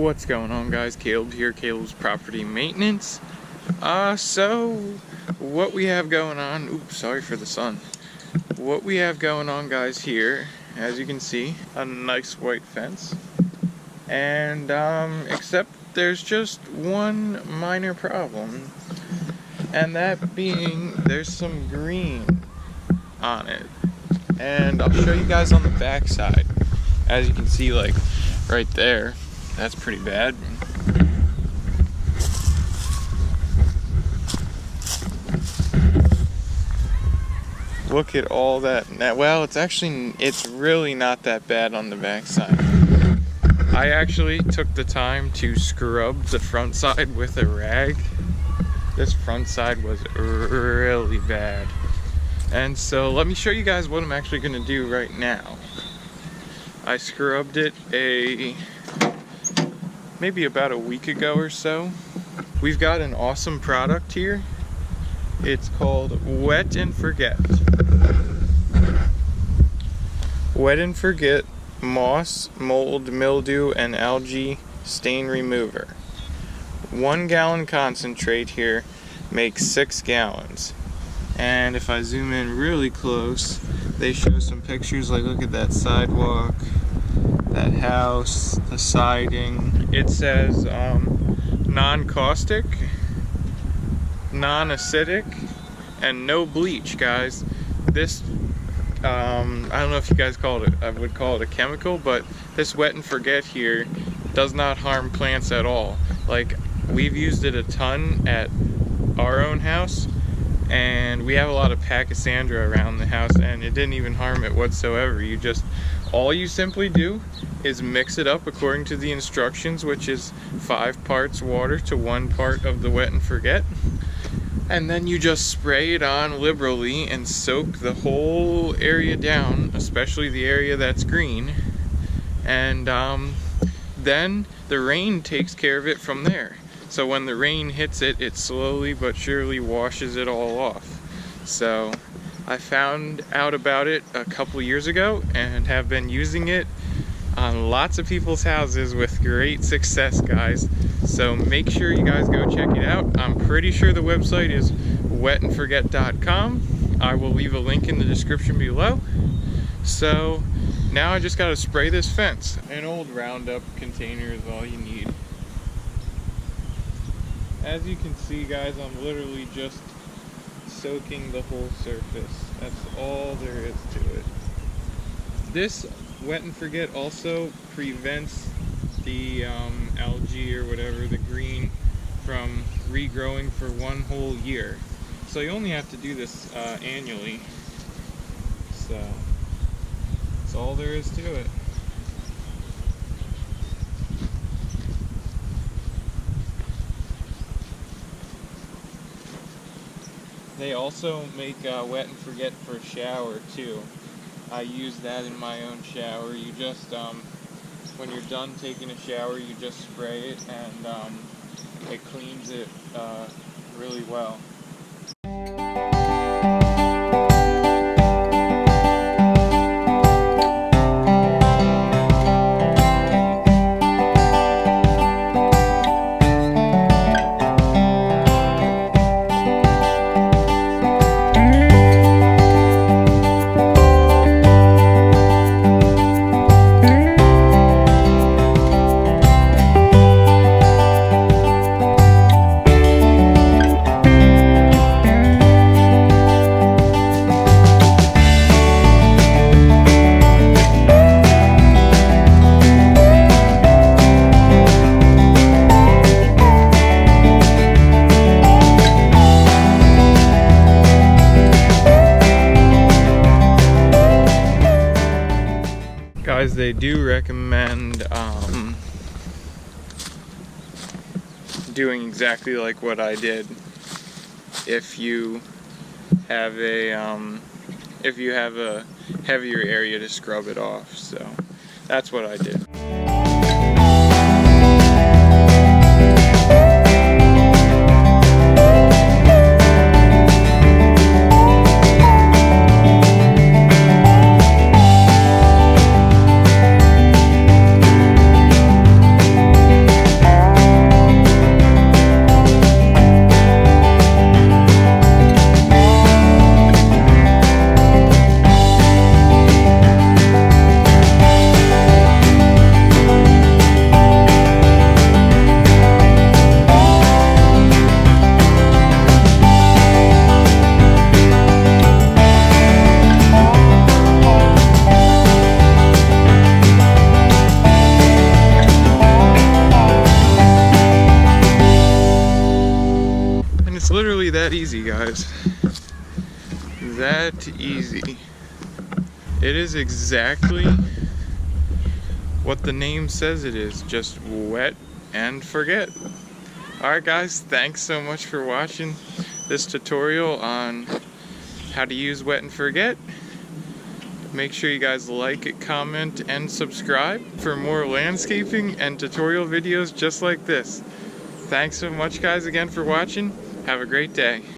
What's going on, guys? Caleb here, Caleb's Property Maintenance. So what we have going on, oops, sorry for the sun. What we have going on, guys, here, as you can see, a nice white fence. And except there's just one minor problem, and that being there's some green on it. And I'll show you guys on the back side. As you can see, like right there, that's pretty bad. Look at all that. Well, it's really not that bad on the back side. I actually took the time to scrub the front side with a rag. This front side was really bad. And so let me show you guys what I'm actually going to do right now. I scrubbed it maybe about a week ago or so. We've got an awesome product here. It's called Wet and Forget. Wet and Forget Moss, Mold, Mildew, and Algae Stain Remover. 1 gallon concentrate here makes 6 gallons. And if I zoom in really close, they show some pictures, like look at that sidewalk, that house, the siding. It says non-caustic, non-acidic, and no bleach, guys. This, I don't know if you guys call it, I would call it a chemical, but this Wet and Forget here does not harm plants at all. Like, we've used it a ton at our own house, and we have a lot of Pachysandra around the house, and it didn't even harm it whatsoever. All you simply do is mix it up according to the instructions, which is 5 parts water to 1 part of the Wet and Forget. And then you just spray it on liberally and soak the whole area down, especially the area that's green. And then the rain takes care of it from there. So when the rain hits it, it slowly but surely washes it all off. So I found out about it a couple years ago and have been using it on lots of people's houses with great success, guys. So make sure you guys go check it out. I'm pretty sure the website is wetandforget.com. I will leave a link in the description below. So now I just gotta spray this fence. An old Roundup container is all you need. As you can see, guys, I'm literally just soaking the whole surface. That's all there is to it. This Wet and Forget also prevents the algae or whatever, the green, from regrowing for 1 whole year. So you only have to do this annually. So that's all there is to it. They also make Wet and Forget for shower too. I use that in my own shower. You just, when you're done taking a shower, you just spray it, and it cleans it really well. Guys, they do recommend doing exactly like what I did if you have a heavier area to scrub it off. So that's what I did. that easy, guys. That easy. It is exactly what the name says it is, just wet and forget. Alright guys, thanks so much for watching this tutorial on how to use wet and forget. Make sure you guys like it, comment, and subscribe for more landscaping and tutorial videos just like this. Thanks so much guys again for watching. Have a great day.